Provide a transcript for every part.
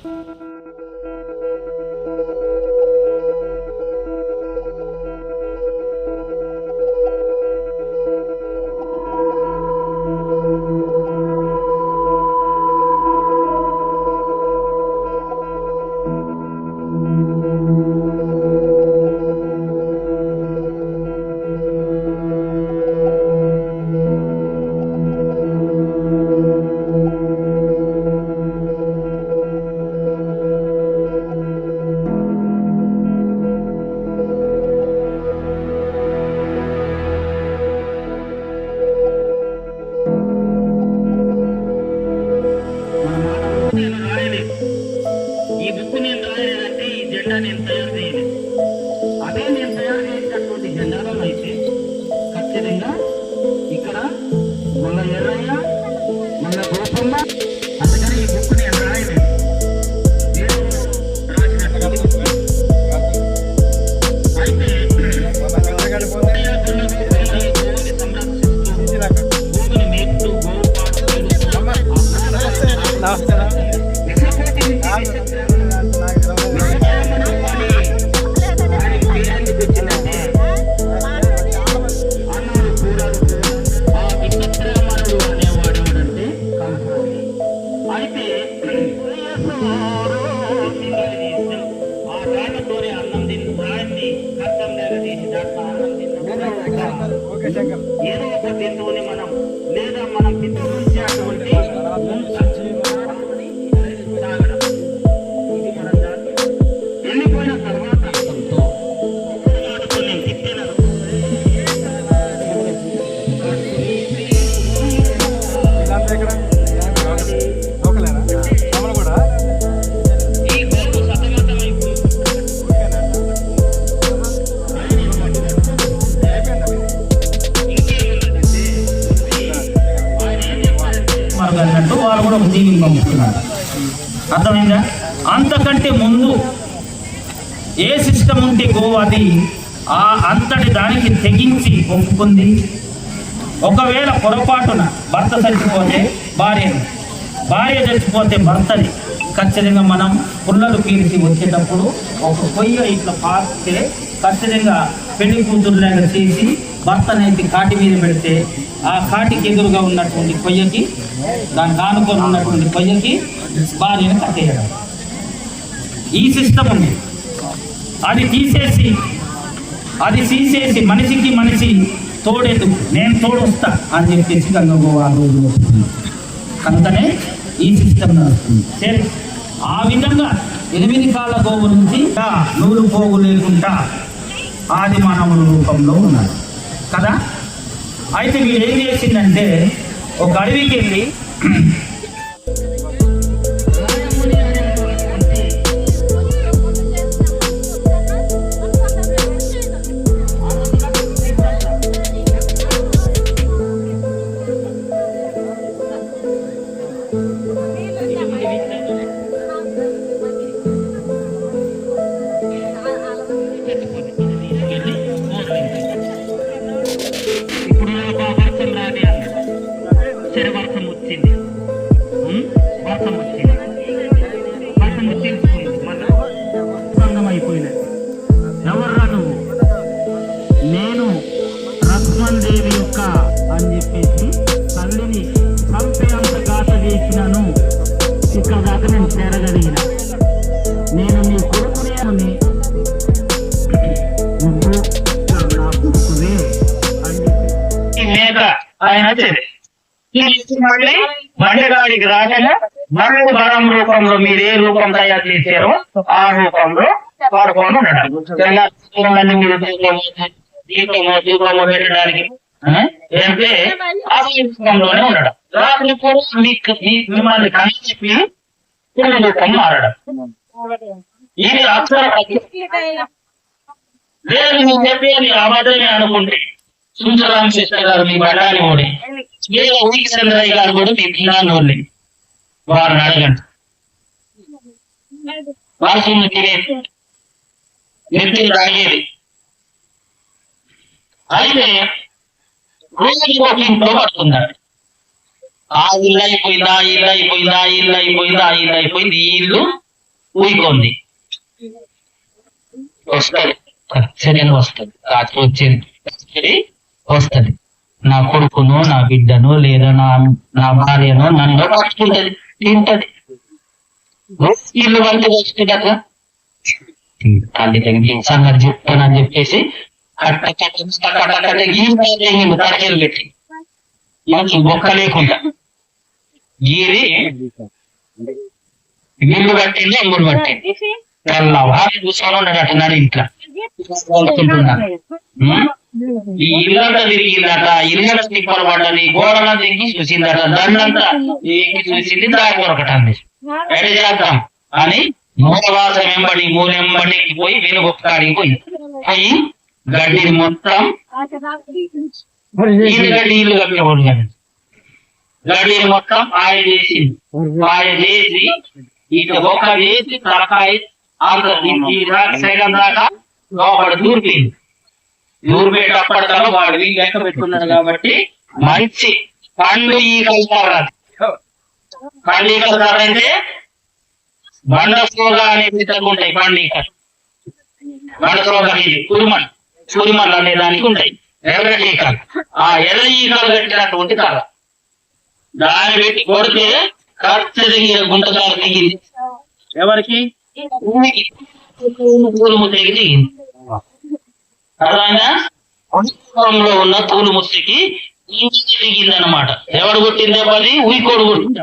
ఈ బుక్ నేను రాయలేదంటే ఈ జెండా నేను తయారు చేయలేదు. అదే నేను తయారు చేసినటువంటి జెండాలను అయితే ఖచ్చితంగా ఇక్కడ మొన్న ఎర్రయ్య మొన్న గోపమ్మ అందుకని ఈ బుక్ నేను రాయలేదు. ఏదో ఒక బిందువుని మనం లేదా మనం బిందువు నుంచి అటువంటి వెళ్ళిపోయిన తర్వాత వాళ్ళు కూడా ఒక జీవిని పంపుతున్నారు. అర్థమైందా? అంతకంటే ముందు ఏ సిస్టమ్ ఉంటే గోవాది ఆ అంతటి దానికి తెగించి ఒప్పుకుంది. ఒకవేళ పొరపాటున భర్త చచ్చిపోతే భార్య చచ్చిపోతే భర్తని ఖచ్చితంగా మనం పుల్లలు పీల్చి వచ్చేటప్పుడు ఒక పొయ్యి ఇట్లా పాస్తే ఖచ్చితంగా పెళ్లి కూతురులాగా చేసి భర్తనైతే కాటి మీద పెడితే ఆ కాటికి ఎదురుగా ఉన్నటువంటి పొయ్యకి దానికి ఆనుకొని ఉన్నటువంటి పొయ్యకి భార్యను కట్టేయడం. ఈ సిస్టమ్ ఉంది. అది తీసేసి మనిషికి మనిషి తోడేదు నేను తోడొస్తా అని చెప్పేసి గంగగోవ ఆ రోజు వస్తుంది. కనుకనే ఈ సిస్టమ్ నడుస్తుంది. సరే, ఆ విధంగా 8 కాళ్ళ గోవు నుంచి నూలు పోగు లేకుండా ఆది మానవుల రూపంలో ఉన్నారు కదా. అయితే వీడు ఏం చేసిందంటే ఒక అడవికి వెళ్ళి దేవి యొక్క అని చెప్పేసి తల్లిని చంపే అంత గాత చేసినాను. ఇక్కడ దాకా నేను చేరగలిగిన. నేను నీ కొడుకునే అని ఆయన బండగాడికి రాజగా మరణ బలం రూపంలో మీరు ఏ రూపం తయారు చేశారో ఆ రూపంలో వాడుకొని ఉండడం. దీపము పెట్టడానికి అంటే ఆ రూపంలోనే ఉండడం. రాత్రి మిమ్మల్ని కని చెప్పి రూపం మారడం. ఇది అక్షర లేదు నువ్వు చెప్పేది అబద్ధమే అనుకుంటే సుందరాం సిస్టర్ గారు మీ బడాలి ఓడి ఊరికి చంద్రయ్య గారు కూడా మీ పిల్లలు వారిని అడగండి. వాసుని తినేది నెత్తిని రాగేది. అయితే రోజు ఒక ఇంట్లో పడుతున్నాడు. ఆ ఇల్లు అయిపోయింది, ఆ ఇల్లు అయిపోయింది, ఆ ఇల్లు అయిపోయింది, ఆ ఇల్లు అయిపోయింది. ఈ ఇల్లు ఊయికోండి వస్తుంది, ఖచ్చితంగా వస్తుంది. రాత్రి వచ్చేది వస్తుంది. నా కొడుకును, నా బిడ్డను, లేదా నా భార్యను నన్ను పట్టుకుంటది, తింటది. ఇల్లు వంటి వస్తుంది కదా, తల్లి దగ్గర సంగతి చెప్తానని చెప్పేసి తడకలు పెట్టి మంచి బొక్క లేకుండా గీరి ఇల్లు పట్టింది, అమ్ముడు పట్టింది. తెల్లవారు కూర్చొని ఉన్నాడట నడి ఇంట్లో అనుకుంటున్నాను. ఈ ఇల్లంతా తిరిగిందట, ఇల్లంతా తిప్పలు పడ్డది, గోడలా దిగి చూసిందట, దండంతా ఎక్కి చూసింది, దారి దొరకటాన్ని ఎడ చేద్దాం అని మూలవాసం వెంబడి మూలెంబడి పోయి వెనుగొక్కడికి పోయి గడ్డిని మొత్తం ఇల్లు కట్టకూడదు కానీ గడ్డిని మొత్తం పాయ చేసింది. పాయ చేసి ఇక ఒక్క చేసి తలకాయ సైతం దాకా లోపల దూరిపోయింది. దూరిపోయేటప్పటికల్లా వాడు లెక్క పెట్టుకున్నాడు కాబట్టి మంచి పండు ఈకలు కర్ర, పండు ఈకలు కర్ర అంటే బండసోగా అనే పితకు ఉంటాయి. పండు ఈకలు బండసోగా అనేది కురిమల్ అనే దానికి ఉంటాయి ఎర్ర ఈకలు. ఆ ఎర్ర ఈకలు కట్టినటువంటి కర్ర దాన్ని పెట్టి కొడితే ఖర్చు దిగి గుంటకాలు దిగింది. ఎవరికి? తూలు ముద్దకి దిగింది. అర్థమైనా ఉన్న తూలు ముద్దకి దిగింది అన్నమాట. ఎవడు కొట్టింది దెబ్బది? ఉయికోడు కొట్టింది.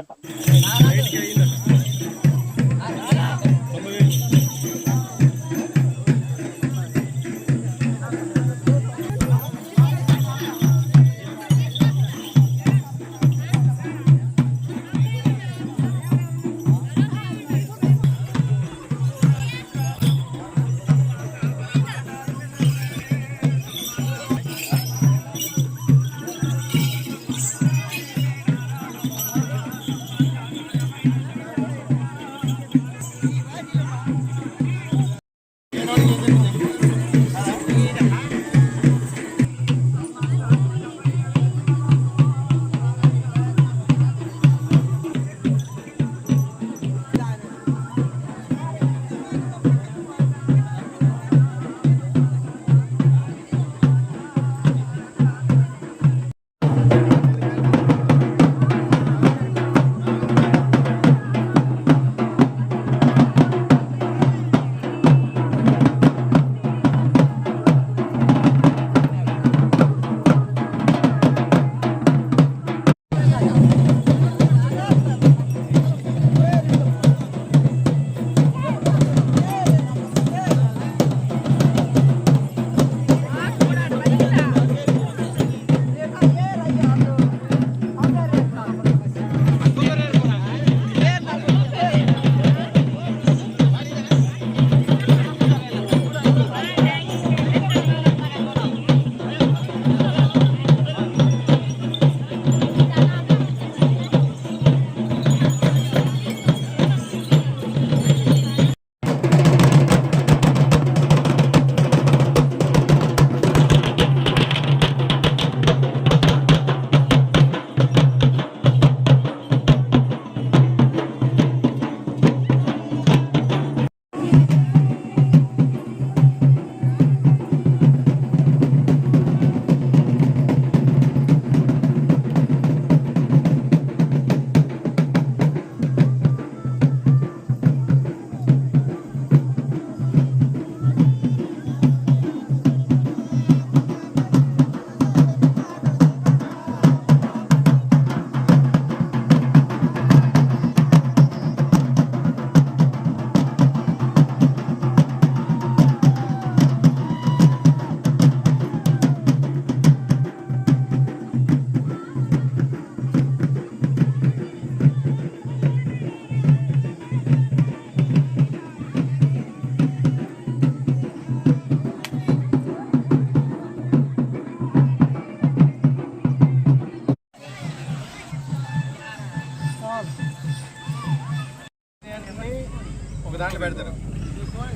ఒక దాంట్లో పెడతారు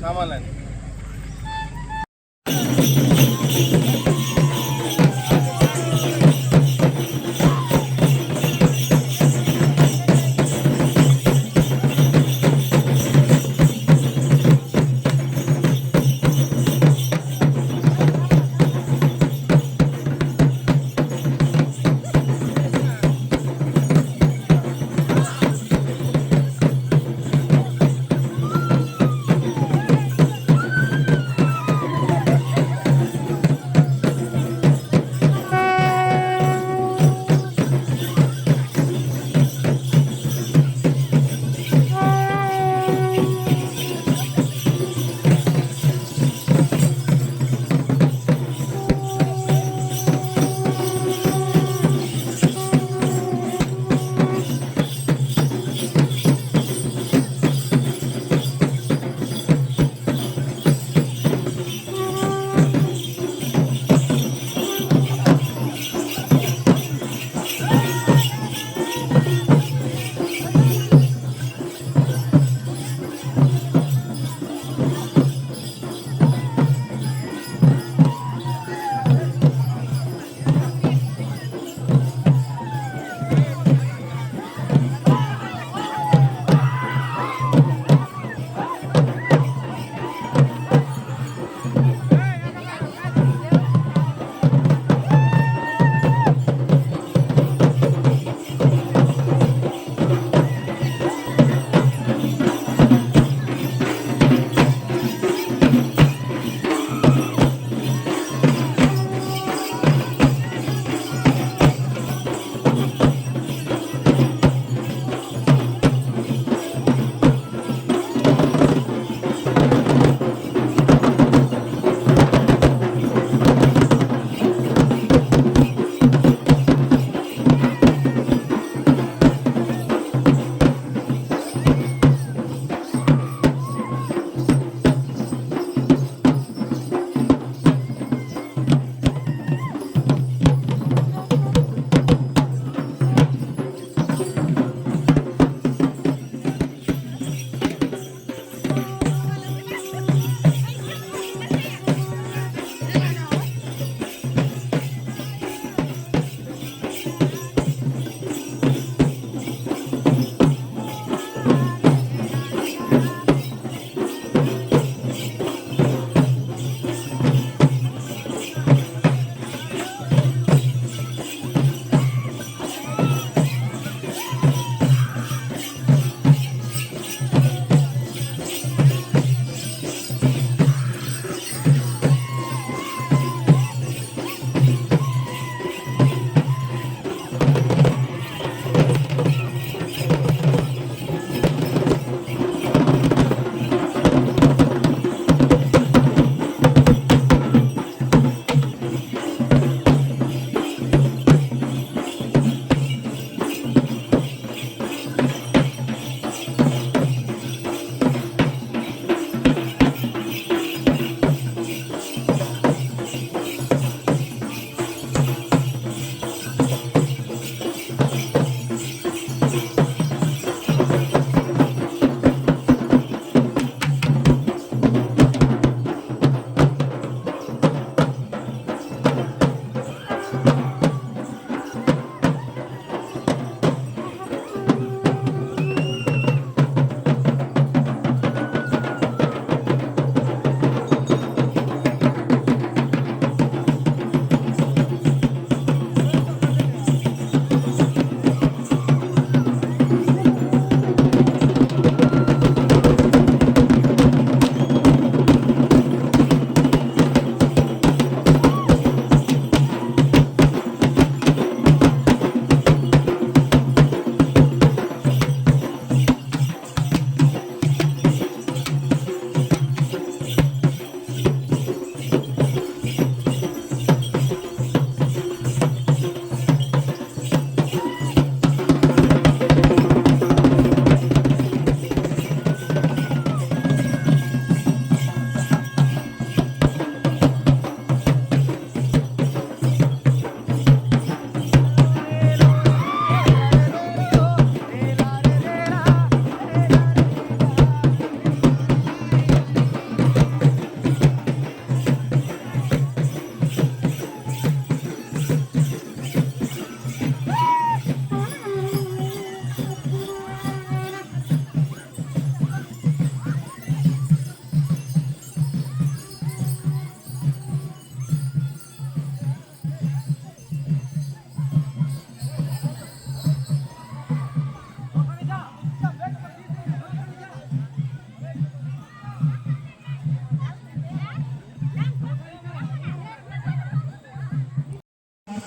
సామాన్లని.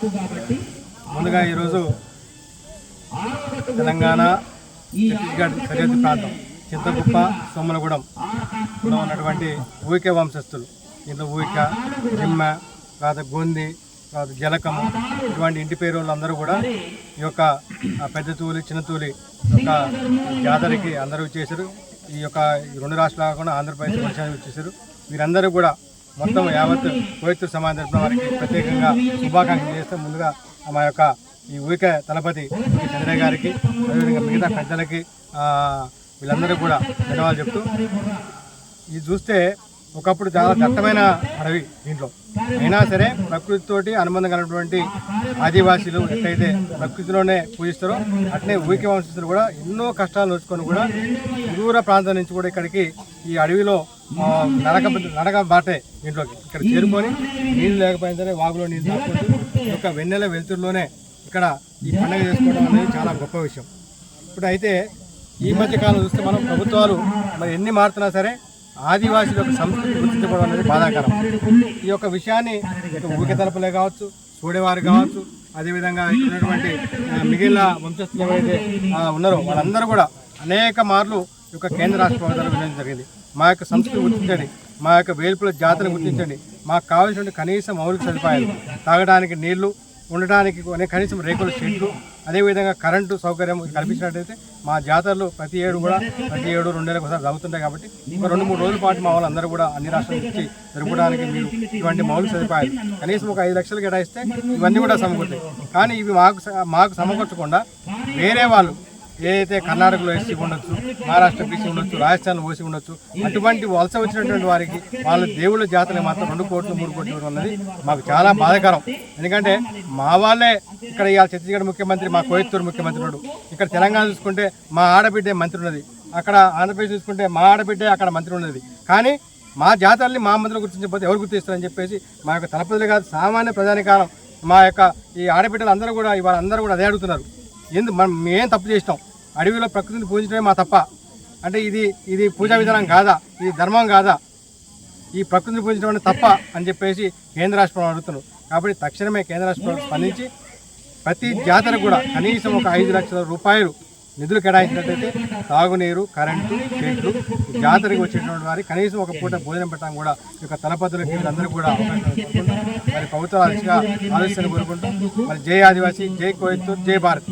ముందుగా ఈరోజు తెలంగాణ ఛత్తీస్గఢ్ సరిహద్దు ప్రాంతం చింతకుప్ప సోమలగూడెంలో ఉన్నటువంటి ఊయిక వంశస్థులు, ఇందులో ఊయిక, జిమ్మ, తర్వాత గొంది, తర్వాత జలకము, ఇటువంటి ఇంటి పేరు వాళ్ళందరూ కూడా ఈ యొక్క పెద్ద తూలి చిన్న తూలి యొక్క జాతరకి అందరూ వచ్చేసారు. ఈ యొక్క 2 రాష్ట్రాలు కాకుండా ఆంధ్రప్రదేశ్ వర్షానికి వచ్చేసారు. వీరందరూ కూడా మొత్తం యావత్ కోయత్తూరు సమాజం తరపున వారికి ప్రత్యేకంగా శుభాకాంక్షలు చేస్తూ ముందుగా మా యొక్క ఈ ఊరిక తలపతి చంద్రయ్య గారికి, అదేవిధంగా మిగతా పెద్దలకి వీళ్ళందరూ కూడా ధన్యవాదాలు చెప్తూ, ఇది చూస్తే ఒకప్పుడు చాలా దట్టమైన అడవి, దీంట్లో అయినా సరే ప్రకృతితోటి అనుబంధం కలిగినటువంటి ఆదివాసీలు ఎట్లయితే ప్రకృతిలోనే పూజిస్తారో అట్లే ఊరిక వంశస్థులు కూడా ఎన్నో కష్టాలు వచ్చుకొని కూడా దూర ప్రాంతం నుంచి కూడా ఇక్కడికి ఈ అడవిలో నడక బాటే దీంట్లోకి ఇక్కడ చేరుకొని నీళ్ళు లేకపోయినా సరే వాగులో నీళ్ళు తాకుంటూ ఈ యొక్క వెన్నెల వెలుతురులోనే ఇక్కడ ఈ పండుగ చేసుకోవడం అనేది చాలా గొప్ప విషయం. ఇప్పుడు అయితే ఈ మధ్యకాలం చూస్తే మనం ప్రభుత్వాలు మరి ఎన్ని మారుతున్నా సరే ఆదివాసీల యొక్క సంస్కృతి గుర్తించబడడం అనేది బాధాకరం. ఈ యొక్క విషయాన్ని ఊరిక తలపలే కావచ్చు, సూడేవారు కావచ్చు, అదేవిధంగా ఉన్నటువంటి మిగిలిన వంశస్థులు ఎవరైతే ఉన్నారో వాళ్ళందరూ కూడా అనేక మార్లు ఈ యొక్క కేంద్ర రాష్ట్ర ప్రభుత్వాలు వినడం జరిగింది. మా యొక్క సంస్కృతి గుర్తించండి, మా యొక్క వేల్పుల జాతర గుర్తించండి, మాకు కావాల్సిన కనీస మౌలిక సదుపాయాలు, తాగడానికి నీళ్లు, ఉండడానికి కనీసం రేకుల షెడ్లు, అదేవిధంగా కరెంటు సౌకర్యం కల్పించినట్టయితే మా జాతరలు ప్రతి ఏడు 2 ఏళ్ళకి ఒకసారి జరుగుతుంటాయి. కాబట్టి ఒక 2-3 రోజుల పాటు మా వాళ్ళందరూ కూడా అన్ని రాష్ట్రాల నుంచి జరపడానికి మీరు ఇటువంటి మౌలిక సదుపాయాలు కనీసం ఒక 5 లక్షలు కేటాయిస్తే ఇవన్నీ కూడా సమకూరుతాయి. కానీ ఇవి మాకు సమకూర్చకుండా వేరే వాళ్ళు ఏదైతే కర్ణాటకలో ఎస్సీ ఉండొచ్చు, మహారాష్ట్ర బీసీ ఉండొచ్చు, రాజస్థాన్లో ఓసీ ఉండొచ్చు, అటువంటి వలస వచ్చినటువంటి వారికి వాళ్ళ దేవుళ్ళ జాతరలు మాత్రం 2 కోట్లు 3 కోట్లు ఇవ్వడం అన్నది మాకు చాలా బాధాకరం. ఎందుకంటే మా వాళ్ళే ఇక్కడ ఇవాళ ఛత్తీస్గఢ్ ముఖ్యమంత్రి, మా కోయత్తూరు ముఖ్యమంత్రి ఉన్నాడు, ఇక్కడ తెలంగాణ చూసుకుంటే మా ఆడబిడ్డే మంత్రి ఉన్నది, అక్కడ ఆంధ్రప్రదేశ్ చూసుకుంటే మా ఆడబిడ్డే అక్కడ మంత్రి ఉన్నది. కానీ మా జాతరల్ని మా మంత్రులు గుర్తించకపోతే ఎవరు గుర్తిస్తారని చెప్పేసి మా యొక్క తలపతులు కాదు సామాన్య ప్రజానికాలం మా యొక్క ఈ ఆడబిడ్డలు అందరూ కూడా ఇవాళ అందరూ కూడా అదే అడుగుతున్నారు. మనం మేం తప్పు చేసినాం, అడవిలో ప్రకృతిని పూజించడమే మా తప్ప అంటే ఇది పూజా విధానం కాదా, ఇది ధర్మం కాదా, ఈ ప్రకృతిని పూజించడం అనేది తప్ప అని చెప్పేసి కేంద్ర రాష్ట్ర ప్రభుత్వం అడుగుతున్నారు. కాబట్టి తక్షణమే కేంద్ర రాష్ట్ర ప్రభుత్వం స్పందించి ప్రతి జాతర కూడా కనీసం ఒక 5 లక్షల రూపాయలు నిధులు కేటాయించినట్టయితే తాగునీరు, కరెంటు, షెడ్లు, జాతరకి వచ్చేటువంటి వారికి కనీసం ఒక పూట భోజనం పెట్టడం కూడా ఈ యొక్క తలపతులకి వీళ్ళందరూ కూడా అవకాశం మరి ప్రభుత్వాలు ఆలోచన కోరుకుంటూ మరి జై ఆదివాసీ, జై కోయత్తూరు, జై భారత్.